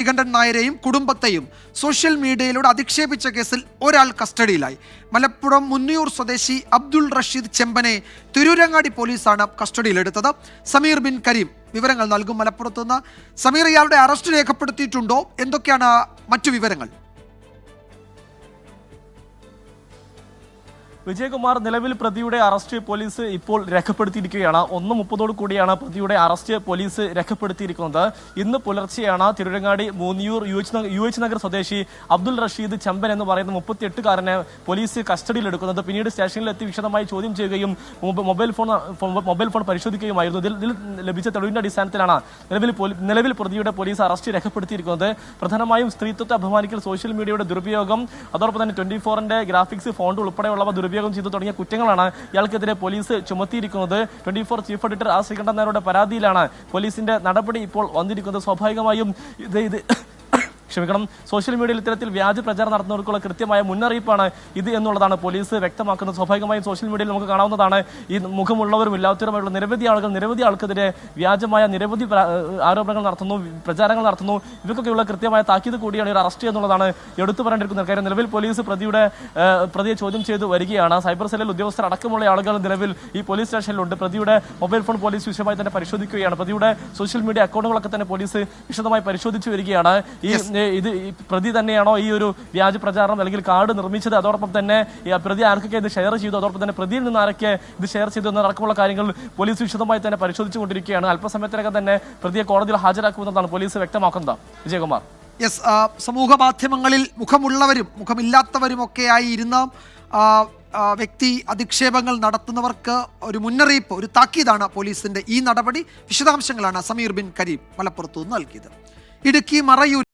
ശ്രീകണ്ഠൻ നായരെയും കുടുംബത്തെയും സോഷ്യൽ മീഡിയയിലൂടെ അധിക്ഷേപിച്ച കേസിൽ ഒരാൾ കസ്റ്റഡിയിലായി. മലപ്പുറം മുന്നിയൂർ സ്വദേശി അബ്ദുൾ റഷീദ് ചെമ്പനെ തിരൂരങ്ങാടി പോലീസാണ് കസ്റ്റഡിയിലെടുത്തത്. സമീർ ബിൻ കരീം വിവരങ്ങൾ നൽകും മലപ്പുറത്തുനിന്ന്. സമീർ, ഇയാളുടെ അറസ്റ്റ് രേഖപ്പെടുത്തിയിട്ടുണ്ടോ? എന്തൊക്കെയാണ് മറ്റു വിവരങ്ങൾ? വിജയകുമാർ, നിലവിൽ പ്രതിയുടെ അറസ്റ്റ് പോലീസ് ഇപ്പോൾ രേഖപ്പെടുത്തിയിരിക്കുകയാണ്. 1:30 കൂടിയാണ് പ്രതിയുടെ അറസ്റ്റ് പോലീസ് രേഖപ്പെടുത്തിയിരിക്കുന്നത്. ഇന്ന് പുലർച്ചെയാണ് തിരുരങ്ങാടി മൂന്നിയൂർ യു എച്ച് നഗർ സ്വദേശി അബ്ദുൾ റഷീദ് ചെമ്പൻ എന്ന് പറയുന്ന 38-കാരനെ പോലീസ് കസ്റ്റഡിയിലെടുക്കുന്നത്. പിന്നീട് സ്റ്റേഷനിലെത്തി വിശദമായി ചോദ്യം ചെയ്യുകയും മൊബൈൽ ഫോൺ പരിശോധിക്കുകയുമായിരുന്നു. ഇതിൽ ലഭിച്ച തെളിവിന്റെ അടിസ്ഥാനത്തിലാണ് നിലവിൽ പ്രതിയുടെ പോലീസ് അറസ്റ്റ് രേഖപ്പെടുത്തിയിരിക്കുന്നത്. പ്രധാനമായും സ്ത്രീത്വത്തെ അപമാനിക്കൽ, സോഷ്യൽ മീഡിയയുടെ ദുരുപയോഗം, അതോടൊപ്പം തന്നെ 24-ന്റെ ഗ്രാഫിക്സ് ഫോണ്ട് ഉൾപ്പെടെയുള്ളവ ദുരുപയോഗം ചെയ്തു തുടങ്ങിയ കുറ്റങ്ങളാണ് ഇയാൾക്കെതിരെ പോലീസ് ചുമത്തിയിരിക്കുന്നത്. 24 ചീഫ് എഡിറ്റർ ശ്രീകണ്ഠൻ നായരുടെ പരാതിയിലാണ് പോലീസിന്റെ നടപടി ഇപ്പോൾ വന്നിരിക്കുന്നത്. സ്വാഭാവികമായും സോഷ്യൽ മീഡിയയിൽ ഇത്തരത്തിൽ വ്യാജ പ്രചാരണം നടത്തുന്നവർക്കുള്ള കൃത്യമായ മുന്നറിയിപ്പാണ് ഇത് എന്നുള്ളതാണ് പോലീസ് വ്യക്തമാക്കുന്നത്. സ്വാഭാവികമായും സോഷ്യൽ മീഡിയയിൽ നമുക്ക് കാണാവുന്നതാണ്, ഈ മുഖമുള്ളവരും ഇല്ലാത്തവരുമായുള്ള നിരവധി ആൾക്കെതിരെ വ്യാജമായ നിരവധി ആരോപണങ്ങൾ നടത്തുന്നു, പ്രചാരങ്ങൾ നടത്തുന്നു. ഇവർക്കൊക്കെയുള്ള കൃത്യമായ താക്കീത് കൂടിയാണ് ഈ അറസ്റ്റ് എന്നുള്ളതാണ് എടുത്തു പറയേണ്ടിരിക്കുന്ന കാര്യം. നിലവിൽ പോലീസ് പ്രതിയെ ചോദ്യം ചെയ്ത് വരികയാണ്. സൈബർ സെല്ലിൽ ഉദ്യോഗസ്ഥർ അടക്കമുള്ള ആളുകൾ നിലവിൽ ഈ പോലീസ് സ്റ്റേഷനിലുണ്ട്. പ്രതിയുടെ മൊബൈൽ ഫോൺ പോലീസ് വിശദമായി തന്നെ പരിശോധിക്കുകയാണ്. പ്രതിയുടെ സോഷ്യൽ മീഡിയ അക്കൗണ്ടുകളൊക്കെ തന്നെ പോലീസ് വിശദമായി പരിശോധിച്ചു വരികയാണ്. ഇത് പ്രതി തന്നെയാണോ ഈ ഒരു വ്യാജ പ്രചാരണം അല്ലെങ്കിൽ കാർഡ് നിർമ്മിച്ചത്, അതോടൊപ്പം തന്നെ പ്രതി ആർക്കൊക്കെ ഇത് ഷെയർ ചെയ്തു, അതോടൊപ്പം തന്നെ പ്രതിയിൽ നിന്ന് ആരൊക്കെ ഇത് ഷെയർ ചെയ്തു എന്നടക്കമുള്ള കാര്യങ്ങൾ പോലീസ് വിശദമായി തന്നെ പരിശോധിച്ചുകൊണ്ടിരിക്കുകയാണ്. അല്പസമയത്തിനകം തന്നെ പ്രതിയെ കോടതിയിൽ ഹാജരാക്കുമെന്നതാണ് പോലീസ് വ്യക്തമാക്കുന്നത്. വിജയകുമാർ, സമൂഹ മാധ്യമങ്ങളിൽ മുഖമുള്ളവരും മുഖമില്ലാത്തവരുമൊക്കെയായി ഇരുന്ന വ്യക്തി അധിക്ഷേപങ്ങൾ നടത്തുന്നവർക്ക് ഒരു മുന്നറിയിപ്പ്, ഒരു താക്കീതാണ് പോലീസിന്റെ ഈ നടപടി. വിശദാംശങ്ങളാണ് സമീർ ബിൻ കരീം മലപ്പുറത്തു നിന്ന് നൽകിയത്. ഇടുക്കി മറയൂർ